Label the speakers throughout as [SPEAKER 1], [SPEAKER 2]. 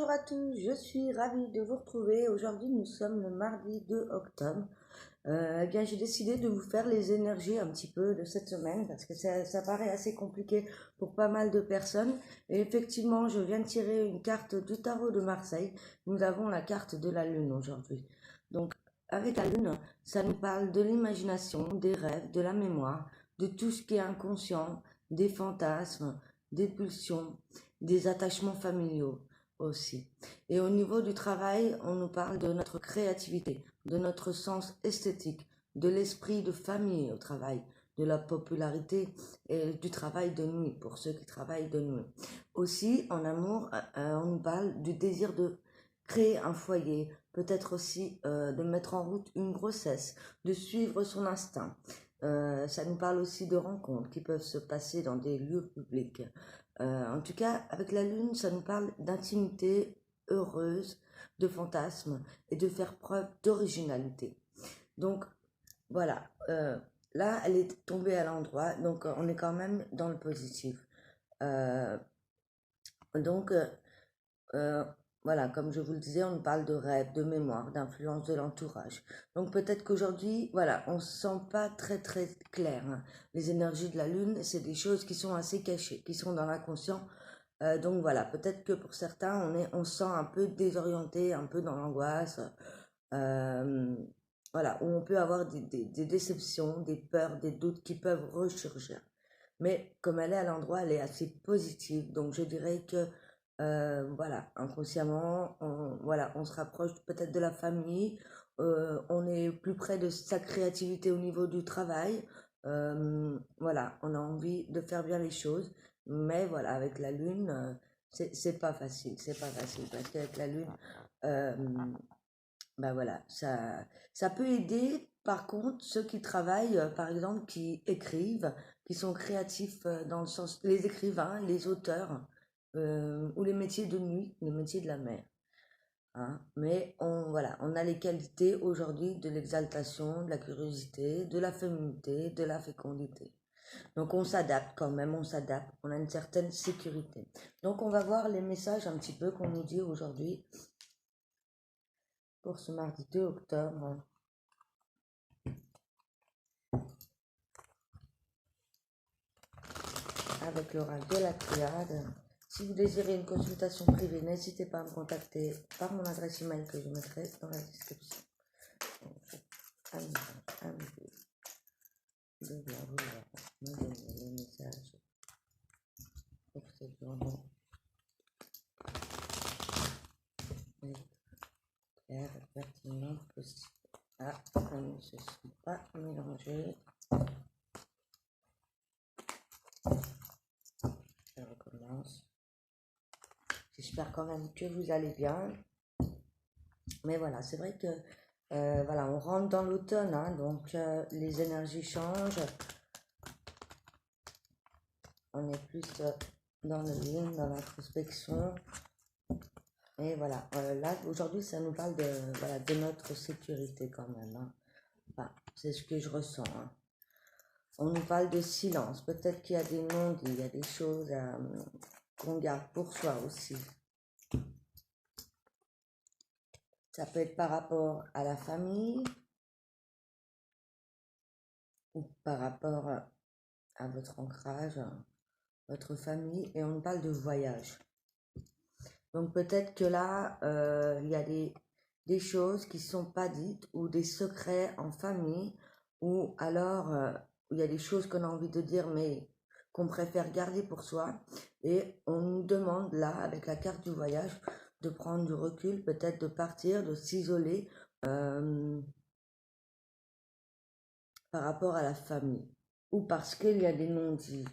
[SPEAKER 1] Bonjour à tous, je suis ravie de vous retrouver. Aujourd'hui, nous sommes le mardi 2 octobre. Bien, j'ai décidé de vous faire les énergies un petit peu de cette semaine parce que ça paraît assez compliqué pour pas mal de personnes. Et effectivement, je viens de tirer une carte du tarot de Marseille. Nous avons la carte de la Lune aujourd'hui. Donc, avec la Lune, ça nous parle de l'imagination, des rêves, de la mémoire, de tout ce qui est inconscient, des fantasmes, des pulsions, des attachements familiaux aussi. Et au niveau du travail, on nous parle de notre créativité, de notre sens esthétique, de l'esprit de famille au travail, de la popularité et du travail de nuit pour ceux qui travaillent de nuit. Aussi, en amour, on nous parle du désir de créer un foyer, peut-être aussi de mettre en route une grossesse, de suivre son instinct. Ça nous parle aussi de rencontres qui peuvent se passer dans des lieux publics. En tout cas, avec la Lune, ça nous parle d'intimité heureuse, de fantasme et de faire preuve d'originalité. Donc, voilà. Là, elle est tombée à l'endroit, donc on est quand même dans le positif. Euh, donc, euh, voilà, comme je vous le disais, on nous parle de rêve, de mémoire, d'influence de l'entourage. Donc peut-être qu'aujourd'hui, voilà, on ne se sent pas très très clair, hein. Les énergies de la Lune, c'est des choses qui sont assez cachées, qui sont dans l'inconscient. Donc voilà, peut-être que pour certains, on se sent un peu désorienté, un peu dans l'angoisse. euh, voilà, où on peut avoir des déceptions, des peurs, des doutes qui peuvent ressurgir. Mais comme elle est à l'endroit, elle est assez positive. Donc je dirais que voilà, inconsciemment, voilà, on se rapproche peut-être de la famille, on est plus près de sa créativité au niveau du travail. Voilà, on a envie de faire bien les choses. Mais voilà, avec la lune, c'est pas facile, c'est pas facile parce qu'avec la lune, euh, ben voilà, ça peut aider. Par contre, ceux qui travaillent, par exemple, qui écrivent, qui sont créatifs dans le sens, les écrivains, les auteurs, ou les métiers de nuit, les métiers de la mer, hein. Mais voilà, on a les qualités aujourd'hui de l'exaltation, de la curiosité, de la féminité, de la fécondité. Donc on s'adapte quand même, on s'adapte, on a une certaine sécurité. Donc on va voir les messages un petit peu qu'on nous dit aujourd'hui pour ce mardi 2 octobre avec l'oracle de la triade. Si vous désirez une consultation privée, n'hésitez pas à me contacter par mon adresse email que je mettrai dans la description. Amusez de bien vouloir me donner les messages pour cette journée. Clair et pertinent possible. Ah, ça ne se sont pas mélangés. Je recommence. J'espère quand même que vous allez bien. Mais voilà, c'est vrai que voilà, on rentre dans l'automne, hein, donc les énergies changent. On est plus dans le yin, dans l'introspection. Et voilà, là aujourd'hui ça nous parle de, voilà, de notre sécurité quand même, hein. Enfin, c'est ce que je ressens, hein. On nous parle de silence, peut-être qu'il y a des non-dits, il y a des choses qu'on garde pour soi aussi. Ça peut être par rapport à la famille ou par rapport à votre ancrage, votre famille, et on nous parle de voyage. Donc peut-être que là, il y a des choses qui ne sont pas dites ou des secrets en famille ou alors il y a des choses qu'on a envie de dire mais qu'on préfère garder pour soi et on nous demande là, avec la carte du voyage, de prendre du recul, peut-être de partir, de s'isoler par rapport à la famille ou parce qu'il y a des non-dits.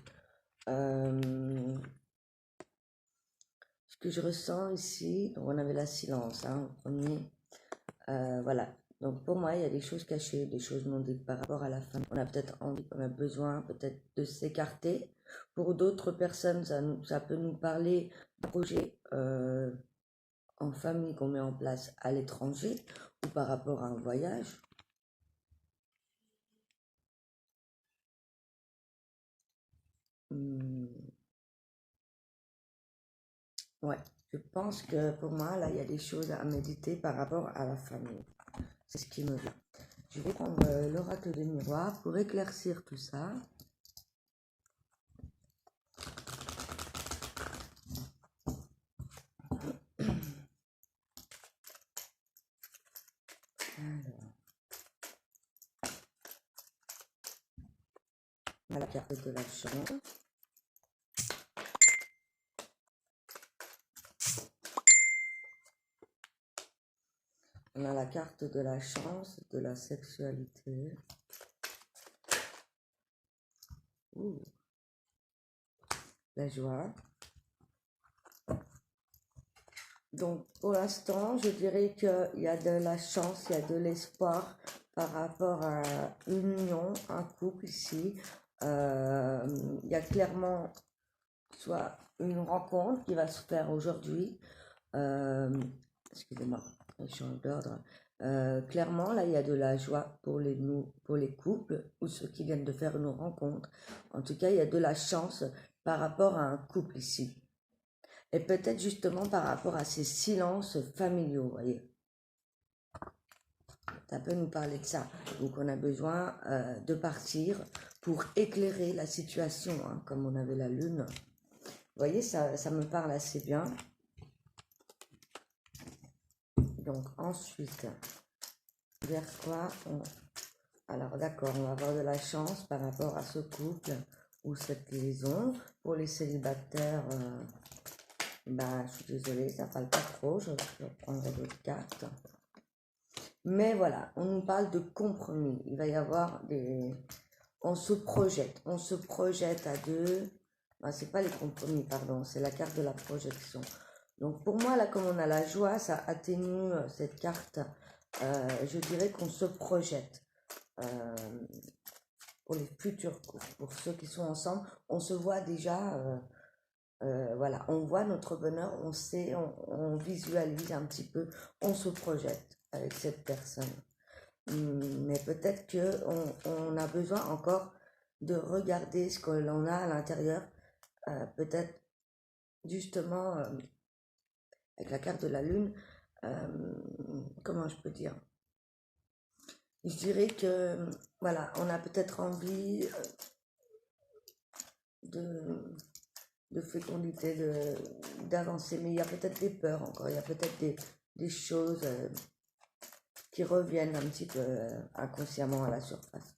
[SPEAKER 1] Ce que je ressens ici, donc on avait la silence, hein, au premier. Voilà. Donc pour moi, il y a des choses cachées, des choses non dites par rapport à la femme. On a peut-être envie, on a besoin peut-être de s'écarter. Pour d'autres personnes, ça peut nous parler d'un projet en famille qu'on met en place à l'étranger ou par rapport à un voyage. Ouais. Je pense que pour moi, là, il y a des choses à méditer par rapport à la famille. C'est ce qui me vient. Je vais prendre l'oracle des miroirs pour éclaircir tout ça. Alors, on a la carte de la chance. On a la carte de la chance, de la sexualité. Ouh. La joie. Donc, pour l'instant, je dirais qu'il y a de la chance, il y a de l'espoir par rapport à une union, un couple ici. Il y a clairement soit une rencontre qui va se faire aujourd'hui. Excusez-moi, je change d'ordre. Clairement, là, il y a de la joie pour les couples ou ceux qui viennent de faire une rencontre. En tout cas, il y a de la chance par rapport à un couple ici. Et peut-être justement par rapport à ces silences familiaux, vous voyez. Ça peut nous parler de ça. Donc on a besoin de partir pour éclairer la situation, hein, comme on avait la lune. Vous voyez, ça me parle assez bien. Donc ensuite, vers quoi on... Alors d'accord, on va avoir de la chance par rapport à ce couple ou cette liaison. Pour les célibataires, je suis désolée, ça ne parle pas trop, je prendrai d'autres cartes. Mais voilà, on nous parle de compromis. Il va y avoir des... On se projette à deux. C'est pas les compromis, pardon, c'est la carte de la projection. Donc pour moi, là, comme on a la joie, ça atténue cette carte. Je dirais qu'on se projette. Pour les futurs couples, pour ceux qui sont ensemble, on se voit déjà... voilà, on voit notre bonheur, on sait, on visualise un petit peu, on se projette avec cette personne. Mais peut-être qu'on a besoin encore de regarder ce que l'on a à l'intérieur. Peut-être justement, avec la carte de la lune, comment je peux dire? Je dirais que, voilà, on a peut-être envie de fécondité, d'avancer, mais il y a peut-être des peurs encore, il y a peut-être des choses qui reviennent un petit peu inconsciemment à la surface.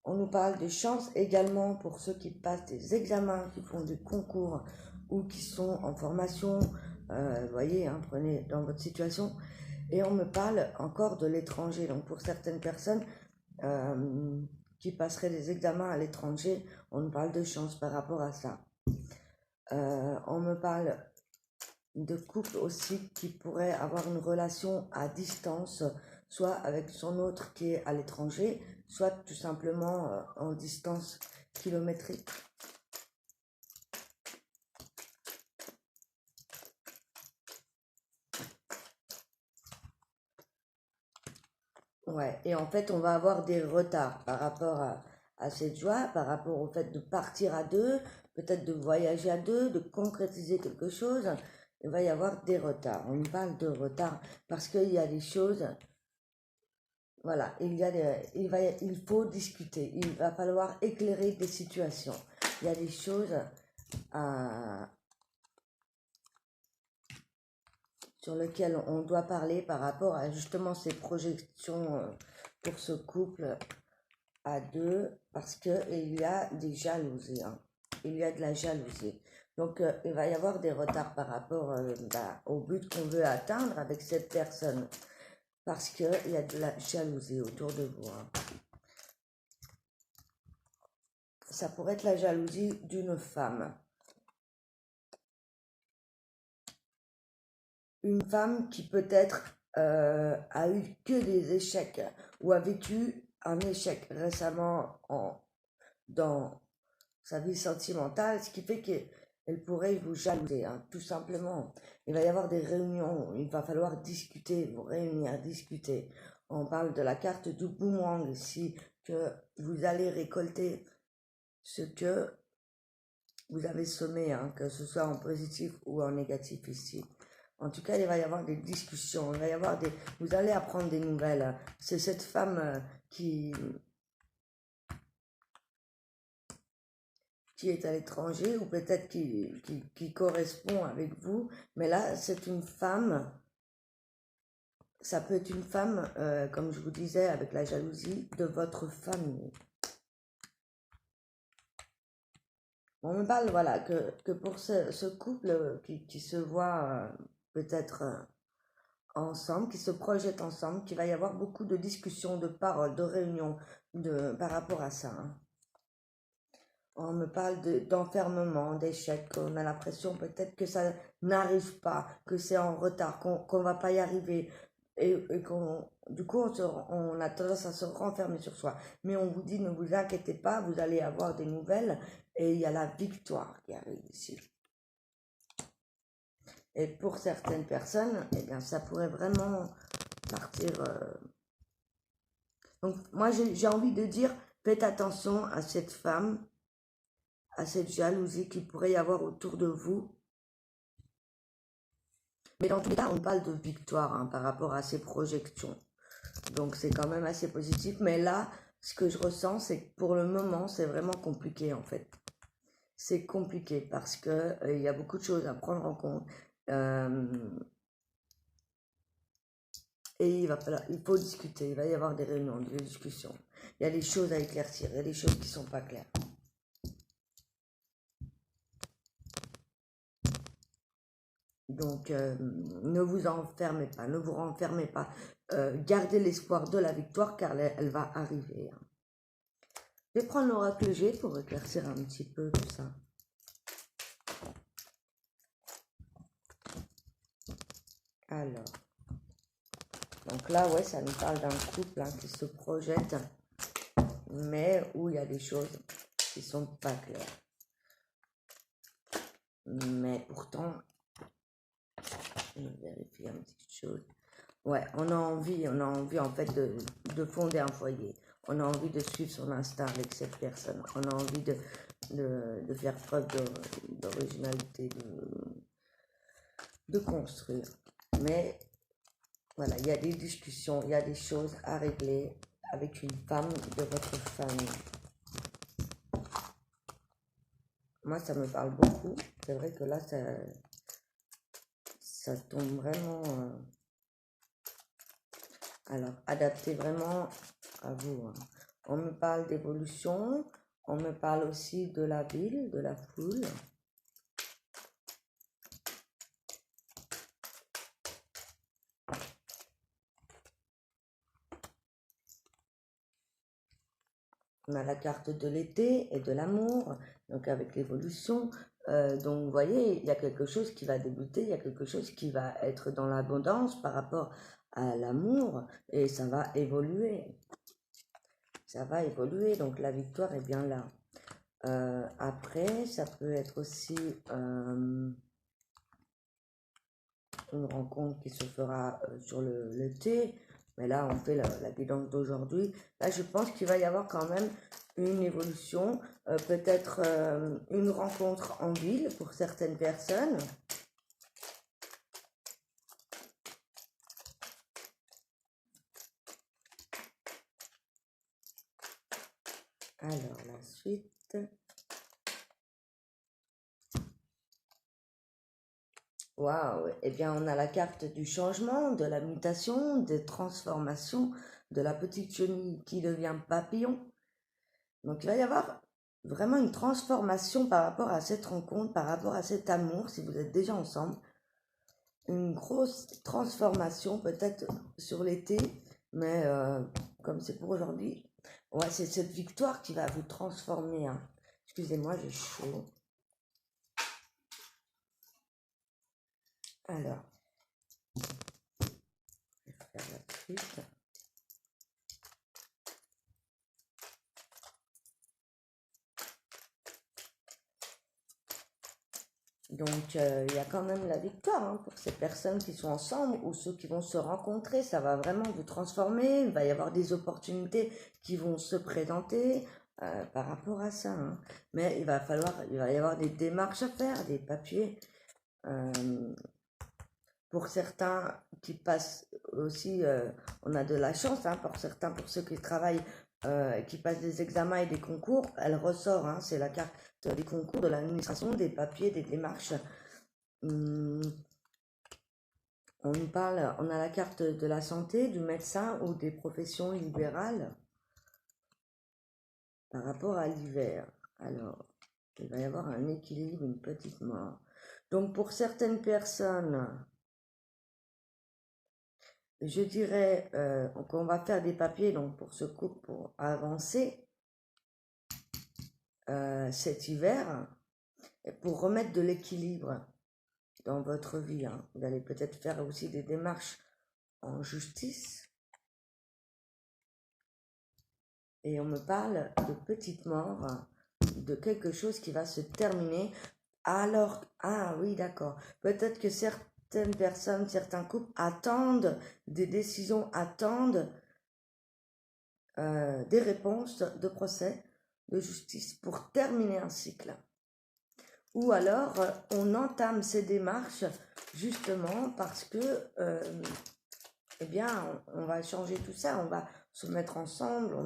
[SPEAKER 1] On nous parle de chance également pour ceux qui passent des examens, qui font des concours ou qui sont en formation. Vous voyez, hein, prenez dans votre situation. Et on me parle encore de l'étranger. Donc pour certaines personnes qui passeraient des examens à l'étranger, on nous parle de chance par rapport à ça. On me parle de couples aussi qui pourraient avoir une relation à distance, soit avec son autre qui est à l'étranger, soit tout simplement en distance kilométrique. Ouais, et en fait, on va avoir des retards par rapport à cette joie, par rapport au fait de partir à deux, peut-être de voyager à deux, de concrétiser quelque chose. Il va y avoir des retards. On parle de retard parce qu'il y a des choses. Voilà, il faut discuter. Il va falloir éclairer des situations. Il y a des choses sur lesquelles on doit parler par rapport à justement ces projections pour ce couple à deux, parce qu'il y a des jalousies, hein. Il y a de la jalousie. Donc, il va y avoir des retards par rapport au but qu'on veut atteindre avec cette personne, parce qu'il y a de la jalousie autour de vous, hein. Ça pourrait être la jalousie d'une femme. Une femme qui peut-être a eu que des échecs ou a vécu un échec récemment dans sa vie sentimentale, ce qui fait qu'elle pourrait vous jalouser, hein, tout simplement. Il va y avoir des réunions, il va falloir discuter, vous réunir, discuter. On parle de la carte du boomerang ici, que vous allez récolter ce que vous avez semé, hein, que ce soit en positif ou en négatif ici. En tout cas, il va y avoir des discussions, il va y avoir vous allez apprendre des nouvelles. C'est cette femme qui est à l'étranger ou peut-être qui correspond avec vous. Mais là, c'est une femme, ça peut être une femme, comme je vous disais, avec la jalousie de votre famille. On me parle, voilà, que pour ce couple qui se voit peut-être ensemble, qui se projette ensemble, qu'il va y avoir beaucoup de discussions, de paroles, de réunions par rapport à ça, hein. On me parle d'enfermement, d'échec, on a l'impression peut-être que ça n'arrive pas, que c'est en retard, qu'on ne va pas y arriver. Et du coup, on a tendance à se renfermer sur soi. Mais on vous dit, ne vous inquiétez pas, vous allez avoir des nouvelles et il y a la victoire qui arrive ici. Et pour certaines personnes, eh bien, ça pourrait vraiment partir. Donc, moi, j'ai envie de dire, faites attention à cette femme, à cette jalousie qu'il pourrait y avoir autour de vous. Mais dans tous les cas, on parle de victoire, hein, par rapport à ces projections. Donc c'est quand même assez positif. Mais là, ce que je ressens, c'est que pour le moment, c'est vraiment compliqué en fait. C'est compliqué parce que il y a beaucoup de choses à prendre en compte. Et il faut discuter, il va y avoir des réunions, des discussions. Il y a des choses à éclaircir, il y a des choses qui ne sont pas claires. Donc, ne vous enfermez pas, ne vous renfermez pas. Gardez l'espoir de la victoire car elle va arriver, hein. Je vais prendre l'oracle G pour éclaircir un petit peu tout ça. Alors, donc là, ouais, ça nous parle d'un couple, hein, qui se projette, mais où il y a des choses qui ne sont pas claires. Mais pourtant, je vais vérifier une petite chose. Ouais, on a envie en fait de fonder un foyer. On a envie de suivre son instinct avec cette personne. On a envie de faire preuve d'originalité, de construire. Mais voilà, il y a des discussions, il y a des choses à régler avec une femme de votre famille. Moi, ça me parle beaucoup. C'est vrai que là, ça tombe vraiment... Alors, adaptez vraiment à vous, hein. On me parle d'évolution, on me parle aussi de la ville, de la foule. On a la carte de l'été et de l'amour, donc avec l'évolution. Donc, vous voyez, il y a quelque chose qui va débuter, il y a quelque chose qui va être dans l'abondance par rapport à l'amour, et ça va évoluer. Ça va évoluer, donc la victoire est bien là. Après, ça peut être aussi une rencontre qui se fera sur l'été, mais là on fait la guidance d'aujourd'hui. Là je pense qu'il va y avoir quand même une évolution, peut-être une rencontre en ville pour certaines personnes. Alors la suite. Waouh, eh bien on a la carte du changement, de la mutation, des transformations, de la petite chenille qui devient papillon. Donc il va y avoir vraiment une transformation par rapport à cette rencontre, par rapport à cet amour, si vous êtes déjà ensemble. Une grosse transformation peut-être sur l'été, mais comme c'est pour aujourd'hui, ouais, c'est cette victoire qui va vous transformer, hein. Excusez-moi, j'ai chaud. Alors, je vais faire la suite. Donc, il y a quand même la victoire, hein, pour ces personnes qui sont ensemble ou ceux qui vont se rencontrer. Ça va vraiment vous transformer. Il va y avoir des opportunités qui vont se présenter. par rapport à ça, hein. Mais il va y avoir des démarches à faire, des papiers. Pour certains qui passent aussi, on a de la chance, hein, pour certains, pour ceux qui travaillent, qui passent des examens et des concours, elle ressort, hein, c'est la carte des concours de l'administration, des papiers, des démarches. Hum, on nous parle, on a la carte de la santé, du médecin ou des professions libérales par rapport à l'hiver. Alors, il va y avoir un équilibre, une petite mort. Donc, pour certaines personnes, je dirais qu'on va faire des papiers donc pour ce couple pour avancer cet hiver et pour remettre de l'équilibre dans votre vie, hein. Vous allez peut-être faire aussi des démarches en justice. Et on me parle de petites morts, de quelque chose qui va se terminer. Alors, ah oui, d'accord. Peut-être que certaines personnes, certains couples attendent des décisions, attendent des réponses de procès, de justice pour terminer un cycle. Ou alors, on entame ces démarches justement parce que, eh bien, on va changer tout ça, on va se mettre ensemble,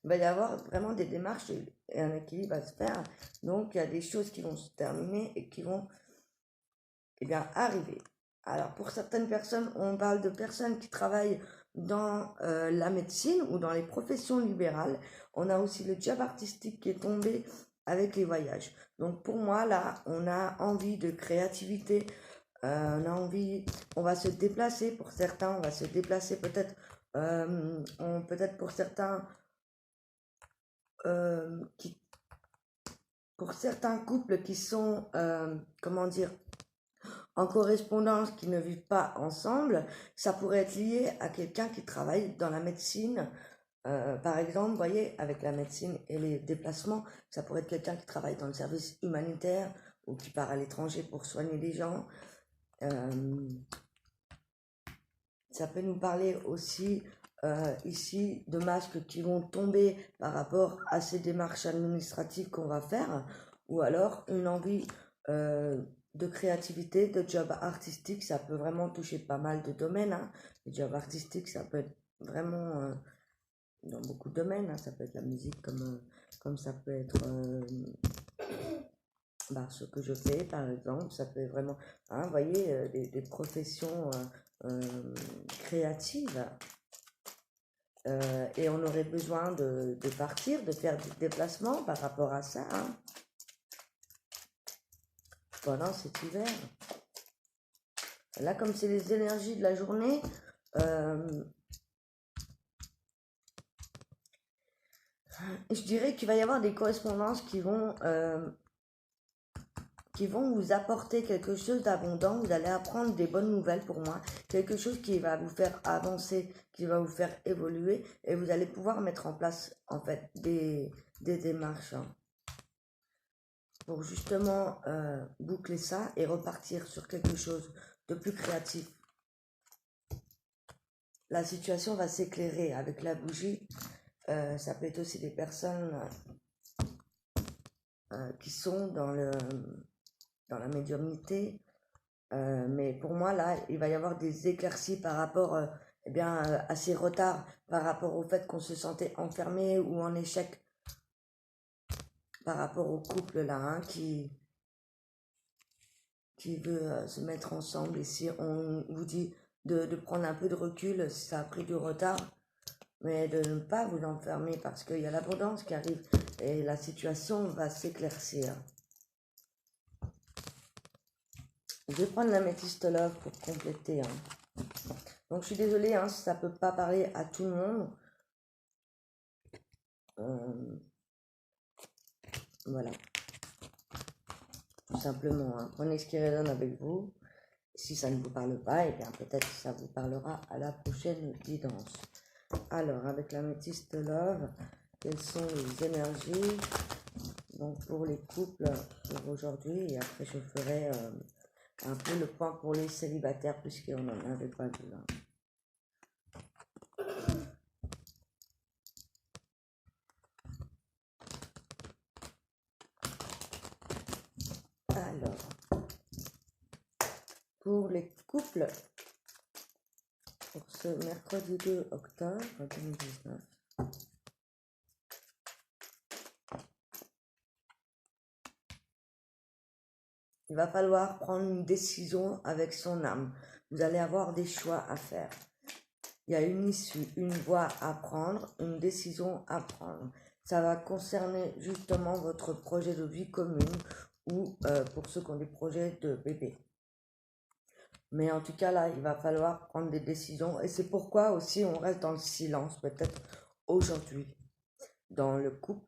[SPEAKER 1] il va y avoir vraiment des démarches et un équilibre à se faire. Donc, il y a des choses qui vont se terminer et qui vont, eh bien, arriver. Alors, pour certaines personnes, on parle de personnes qui travaillent dans la médecine ou dans les professions libérales. On a aussi le job artistique qui est tombé avec les voyages. Donc pour moi, là, on a envie de créativité, on a envie, on va se déplacer pour certains, on va se déplacer peut-être, peut-être pour certains, pour certains couples qui sont, comment dire, en correspondance, qui ne vivent pas ensemble, ça pourrait être lié à quelqu'un qui travaille dans la médecine. Par exemple, vous voyez, avec la médecine et les déplacements, ça pourrait être quelqu'un qui travaille dans le service humanitaire ou qui part à l'étranger pour soigner les gens. Ça peut nous parler aussi ici de masques qui vont tomber par rapport à ces démarches administratives qu'on va faire, ou alors une envie de créativité, de job artistique. Ça peut vraiment toucher pas mal de domaines, hein. Le job artistique, ça peut être vraiment dans beaucoup de domaines, hein. Ça peut être la musique comme ça peut être ce que je fais par exemple. Ça peut être vraiment, hein, vous voyez, des professions créatives. Et on aurait besoin de partir, de faire des déplacements par rapport à ça, hein, pendant cet hiver. Là, comme c'est les énergies de la journée, je dirais qu'il va y avoir des correspondances qui vont vous apporter quelque chose d'abondant. Vous allez apprendre des bonnes nouvelles pour moi, quelque chose qui va vous faire avancer, qui va vous faire évoluer, et vous allez pouvoir mettre en place en fait des démarches, hein, pour justement boucler ça et repartir sur quelque chose de plus créatif. La situation va s'éclairer avec la bougie. Ça peut être aussi des personnes qui sont dans la médiumnité. Mais pour moi, là, il va y avoir des éclaircies par rapport à ces retards, par rapport au fait qu'on se sentait enfermé ou en échec, par rapport au couple là, hein, qui veut se mettre ensemble. Et si on vous dit de prendre un peu de recul, si ça a pris du retard, mais de ne pas vous enfermer parce qu'il y a l'abondance qui arrive et la situation va s'éclaircir. Je vais prendre l'améthyste love pour compléter, hein. Donc je suis désolée, hein, si ça ne peut pas parler à tout le monde. Voilà. Tout simplement, hein. Prenez ce qui résonne avec vous. Si ça ne vous parle pas, et bien peut-être que ça vous parlera à la prochaine guidance. Alors, avec l'améthyste love, quelles sont les énergies donc pour les couples pour aujourd'hui? Et après, je ferai un peu le point pour les célibataires, puisqu'on n'en avait pas vu là. pour les couples, pour ce mercredi 2 octobre 2019. Il va falloir prendre une décision avec son âme. Vous allez avoir des choix à faire. Il y a une issue, une voie à prendre, une décision à prendre. Ça va concerner justement votre projet de vie commune ou pour ceux qui ont des projets de bébé. Mais en tout cas, là, il va falloir prendre des décisions. Et c'est pourquoi aussi on reste dans le silence, peut-être aujourd'hui, dans le couple.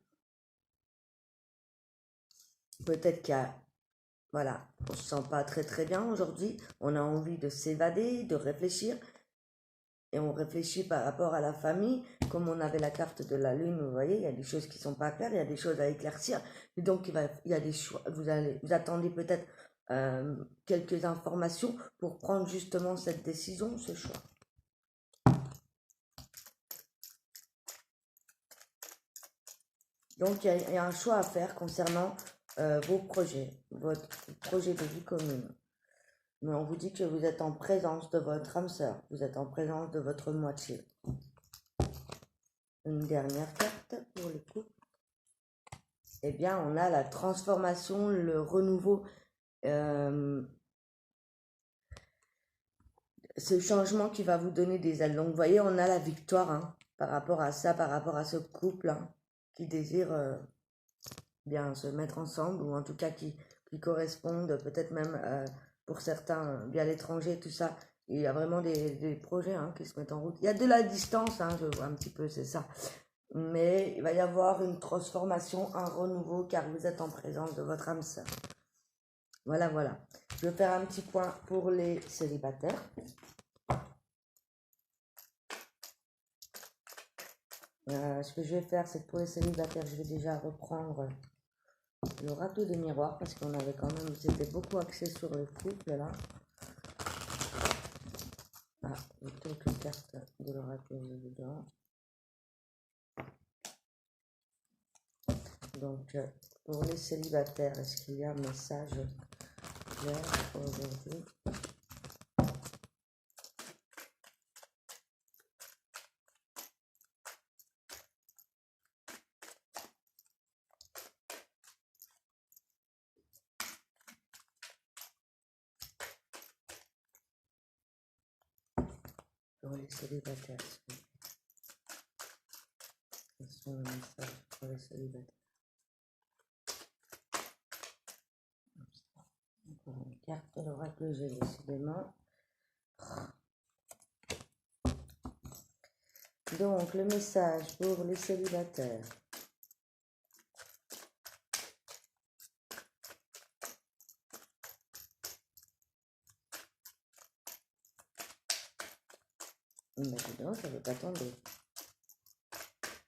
[SPEAKER 1] Peut-être qu'il y a, voilà, on se sent pas très très bien aujourd'hui. On a envie de s'évader, de réfléchir. Et on réfléchit par rapport à la famille. Comme on avait la carte de la lune, vous voyez, il y a des choses qui sont pas claires, il y a des choses à éclaircir. Et donc, il y a des choix. Vous attendez peut-être quelques informations pour prendre justement cette décision, ce choix. Donc, il y a un choix à faire concernant vos projets, votre projet de vie commune. Mais on vous dit que vous êtes en présence de votre âme sœur, vous êtes en présence de votre moitié. Une dernière carte pour le couple. Eh bien, on a la transformation, le renouveau, ce changement qui va vous donner des ailes. Donc, vous voyez, on a la victoire hein, par rapport à ça, par rapport à ce couple hein, qui désire bien se mettre ensemble, ou en tout cas qui correspondent, peut-être même pour certains, bien l'étranger, tout ça. Il y a vraiment des projets hein, qui se mettent en route. Il y a de la distance, hein, je vois un petit peu, c'est ça. Mais il va y avoir une transformation, un renouveau, car vous êtes en présence de votre âme sœur. Voilà, voilà. Je vais faire un petit point pour les célibataires. Ce que je vais faire, c'est que pour les célibataires, je vais déjà reprendre le râteau des miroirs, parce qu'on avait quand même, c'était beaucoup axé sur le couple, là. Ah, j'ai quelques cartes de l'oracle dedans. Donc, pour les célibataires, est-ce qu'il y a un message clair aujourd'hui? Pour les célibataires, quels sont les messages pour les célibataires? Encore une carte de l'oracle, j'ai décidément. Donc, le message pour les célibataires. Non, ça ne veut pas tomber.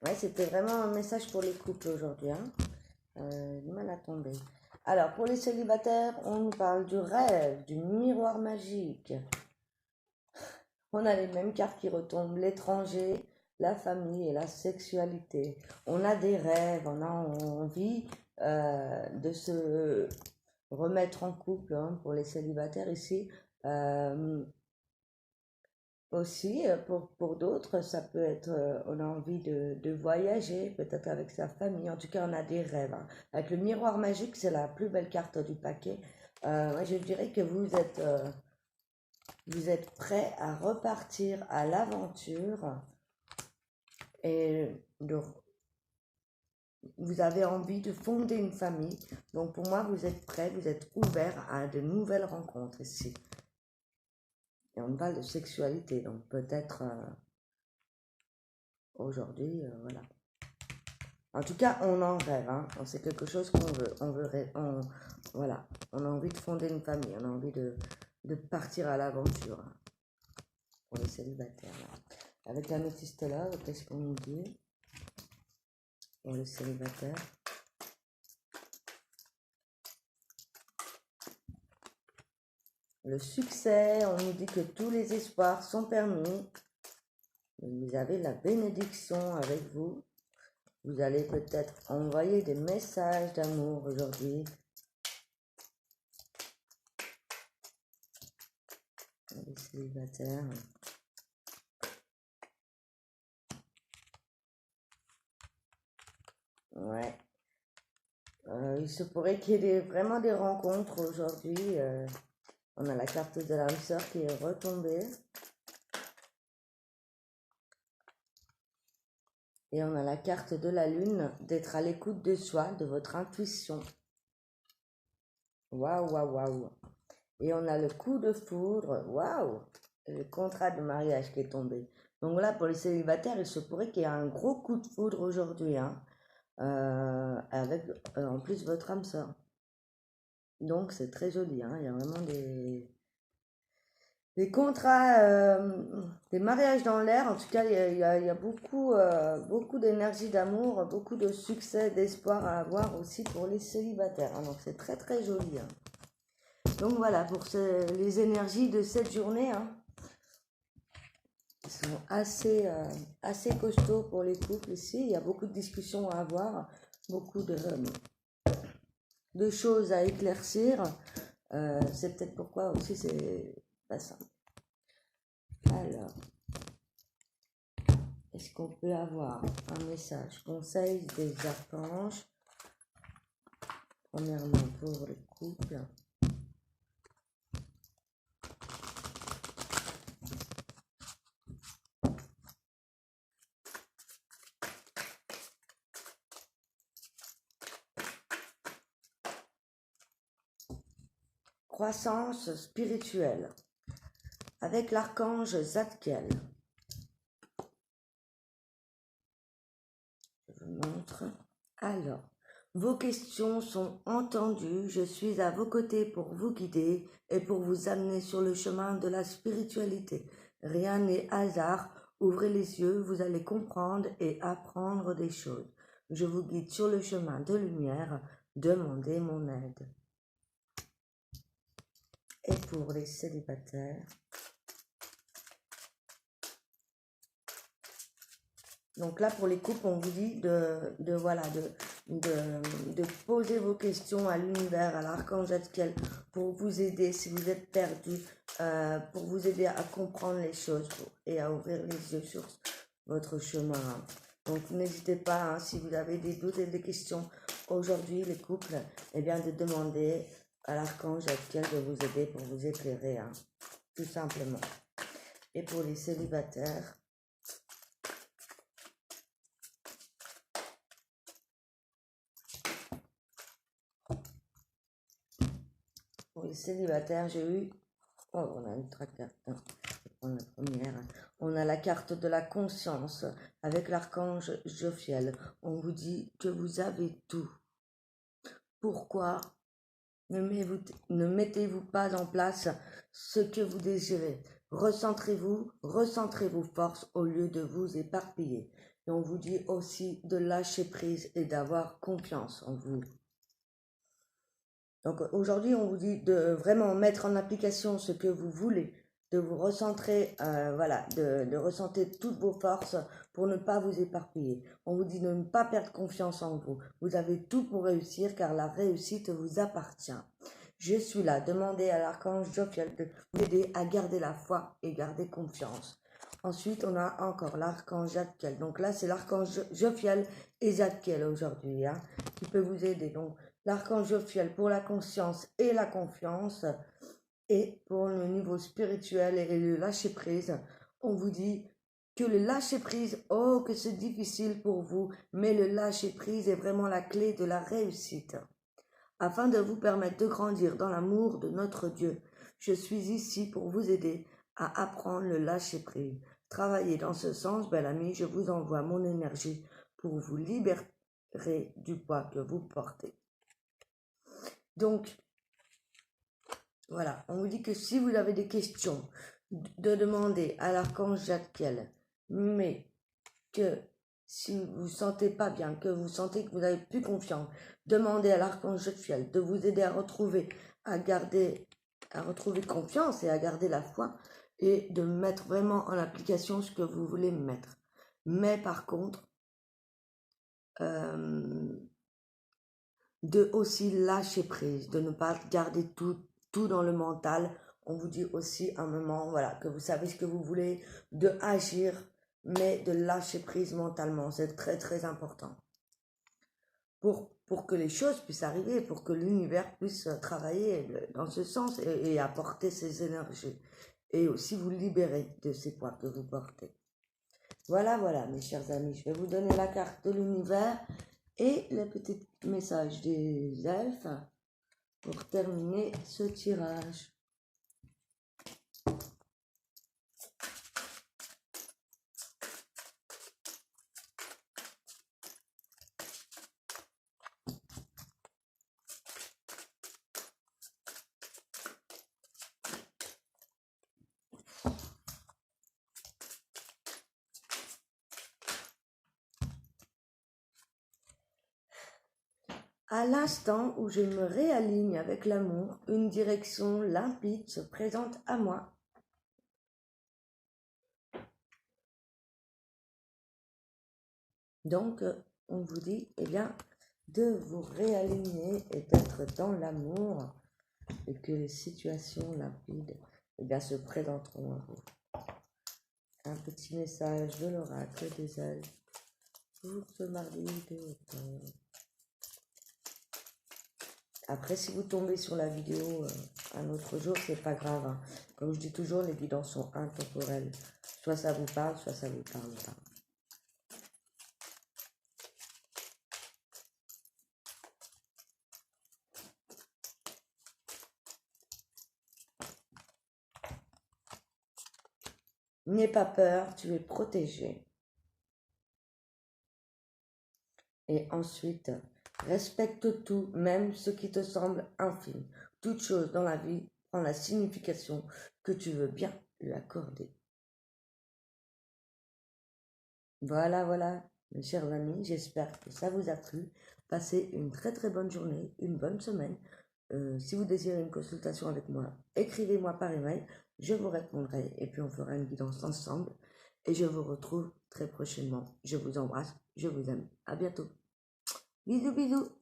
[SPEAKER 1] Ouais, c'était vraiment un message pour les couples aujourd'hui. Hein. Du mal à tomber. Alors, pour les célibataires, on nous parle du rêve, du miroir magique. On a les mêmes cartes qui retombent, l'étranger, la famille et la sexualité. On a des rêves, on a envie de se remettre en couple hein, pour les célibataires ici. Aussi, pour d'autres, ça peut être, on a envie de voyager, peut-être avec sa famille. En tout cas, on a des rêves. Hein. Avec le miroir magique, c'est la plus belle carte du paquet. Je dirais que vous êtes prêt à repartir à l'aventure et vous avez envie de fonder une famille. Donc, pour moi, vous êtes prêt, vous êtes ouvert à de nouvelles rencontres ici. Et on parle de sexualité, donc peut-être aujourd'hui, voilà. En tout cas, on en rêve, hein. C'est quelque chose qu'on veut. Voilà, on a envie de fonder une famille, on a envie de partir à l'aventure hein, pour les célibataires. Là. Avec l'améthyste là, qu'est-ce qu'on nous dit pour les célibataires? Le succès, on nous dit que tous les espoirs sont permis. Vous avez la bénédiction avec vous. Vous allez peut-être envoyer des messages d'amour aujourd'hui. les célibataires. Ouais. Il se pourrait qu'il y ait vraiment des rencontres aujourd'hui. On a la carte de l'âme sœur qui est retombée. Et on a la carte de la lune, d'être à l'écoute de soi, de votre intuition. Waouh, waouh, waouh. Et on a le coup de foudre. Waouh. Le contrat de mariage qui est tombé. Donc voilà, pour les célibataires, il se pourrait qu'il y ait un gros coup de foudre aujourd'hui. Hein, avec en plus votre âme sœur. Donc c'est très joli. Hein, il y a vraiment des contrats, des mariages dans l'air. En tout cas, il y a beaucoup, beaucoup d'énergie, d'amour, beaucoup de succès, d'espoir à avoir aussi pour les célibataires. Hein, donc c'est très très joli. Hein. Donc voilà, pour les énergies de cette journée, hein, qui sont assez costauds pour les couples ici. Il y a beaucoup de discussions à avoir, beaucoup de choses à éclaircir. C'est peut-être pourquoi aussi c'est pas simple. Alors, est-ce qu'on peut avoir un message conseil des archanges, premièrement pour le couple? Croissance spirituelle avec l'archange Zadkiel. Je vous montre. Alors, vos questions sont entendues. Je suis à vos côtés pour vous guider et pour vous amener sur le chemin de la spiritualité. Rien n'est hasard. Ouvrez les yeux, vous allez comprendre et apprendre des choses. Je vous guide sur le chemin de lumière. Demandez mon aide. Et pour les célibataires, donc là pour les couples, on vous dit de poser vos questions à l'univers, à l'archange Zadkiel, pour vous aider si vous êtes perdu, pour vous aider à comprendre les choses et à ouvrir les yeux sur votre chemin. Donc n'hésitez pas, hein, si vous avez des doutes et des questions aujourd'hui, les couples, eh bien de demander à l'archange Zadkiel de vous aider pour vous éclairer, hein, tout simplement. Et pour les célibataires, j'ai eu... Oh, on a une carte. Je vais prendre la première. On a la carte de la conscience avec l'archange Jophiel. On vous dit que vous avez tout. Pourquoi ne mettez-vous pas en place ce que vous désirez? Recentrez-vous, recentrez vos forces au lieu de vous éparpiller. Et on vous dit aussi de lâcher prise et d'avoir confiance en vous. Donc aujourd'hui, on vous dit de vraiment mettre en application ce que vous voulez, de vous recentrer, voilà, de recentrer toutes vos forces pour ne pas vous éparpiller. On vous dit de ne pas perdre confiance en vous. Vous avez tout pour réussir car la réussite vous appartient. Je suis là. Demandez à l'archange Jophiel de vous aider à garder la foi et garder confiance. Ensuite, on a encore l'archange Zadkiel. Donc là, c'est l'archange Jophiel et Zadkiel aujourd'hui, hein, qui peut vous aider. Donc, l'archange Jophiel pour la conscience et la confiance, et pour le niveau spirituel et le lâcher prise, on vous dit que le lâcher prise, oh que c'est difficile pour vous, mais le lâcher prise est vraiment la clé de la réussite. Afin de vous permettre de grandir dans l'amour de notre Dieu, je suis ici pour vous aider à apprendre le lâcher prise. Travaillez dans ce sens, bel ami, je vous envoie mon énergie pour vous libérer du poids que vous portez. Donc, voilà, on vous dit que si vous avez des questions, de demander à l'archange Zadkiel, mais que si vous ne sentez pas bien, que vous sentez que vous n'avez plus confiance, demandez à l'archange Zadkiel de vous aider à retrouver confiance et à garder la foi et de mettre vraiment en application ce que vous voulez mettre. Mais par contre, de aussi lâcher prise, de ne pas garder tout dans le mental on vous dit aussi un moment, voilà, que vous savez ce que vous voulez, de agir, mais de lâcher prise mentalement. C'est très très important. Pour que les choses puissent arriver, pour que l'univers puisse travailler dans ce sens et apporter ses énergies. Et aussi vous libérer de ces poids que vous portez. Voilà, voilà, mes chers amis, je vais vous donner la carte de l'univers et le petit message des elfes pour terminer ce tirage. À l'instant où je me réaligne avec l'amour, une direction limpide se présente à moi. Donc, on vous dit, eh bien, de vous réaligner et d'être dans l'amour et que les situations limpides, eh bien, se présenteront à vous. Un petit message de l'oracle des elfes pour ce mardi de octobre. Après, si vous tombez sur la vidéo un autre jour, c'est pas grave. Hein. Comme je dis toujours, les guidances sont intemporelles. Soit ça vous parle, soit ça vous parle pas. N'aie pas peur, tu es protégé. Et ensuite, respecte tout, même ce qui te semble infime. Toute chose dans la vie prend la signification que tu veux bien lui accorder. Voilà, voilà, mes chers amis, j'espère que ça vous a plu. Passez une très très bonne journée, une bonne semaine. Si vous désirez une consultation avec moi, écrivez-moi par email, je vous répondrai et puis on fera une guidance ensemble. Et je vous retrouve très prochainement. Je vous embrasse, je vous aime. À bientôt. Bisous, bisous.